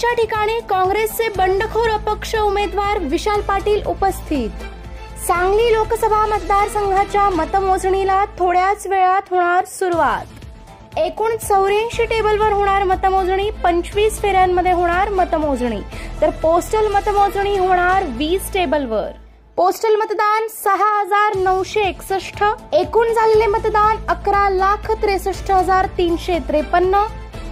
मतमोजणीच्या ठिकाणी काँग्रेसचे बंडखोर अपक्ष उमेदवार विशाल पाटील उपस्थित। सांगली लोकसभा मतदारसंघाच्या मतमोजणीला थोड्याच वेळात होणार सुरुवात। एकूण 84 टेबलवर होणार मतमोजणी, 25 फेऱ्यांमध्ये होणार मतमोजणी, तर पोस्टल मतमोजणी होणार 20 टेबलवर। पोस्टल मतदान 6961, एकूण झालेले मतदान 11,63,353,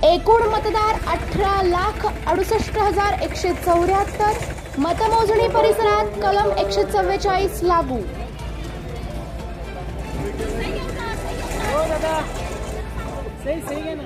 एकूण मतदार 18,68,174। मतमोजणी परिसरात कलम 144 लागू। सही है ना।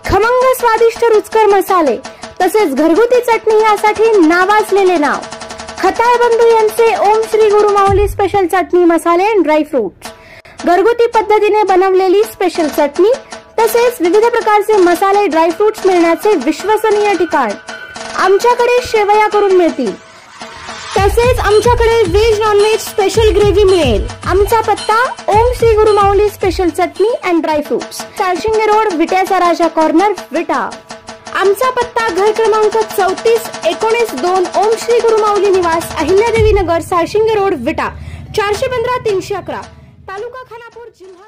खमंग स्वादिष्ट रुचकर मसाले तसेच घरगुती चटणी यासाठी नावाजलेले नाव खताळ बंधू यांचे ओम श्री गुरु माऊली स्पेशल चटणी मसाले अँड ड्राय फ्रूट्स। घरगुती पद्धतीने बनवलेली स्पेशल चटणी तसेच विविध प्रकारचे मसाले ड्राय फ्रूट्स मिळण्याचे विश्वसनीय ठिकाण। आमच्याकडे शेवया करून मिळतील, तसेच आमच्याकडे veg non veg special gravy मिळेल। आमचा पत्ता Om Shri Guru Mauli special chutney and dry fruits, Salshinge road, विट्याचा राजा कॉर्नर, विटा। आमचा पत्ता घर क्रमांक 3419-2 ओम श्री गुरु माऊली निवास, अहिल्यादेवी नगर, साळशिंगे रोड, विटा, 415-311, तालुका खानापूर, जिल्हा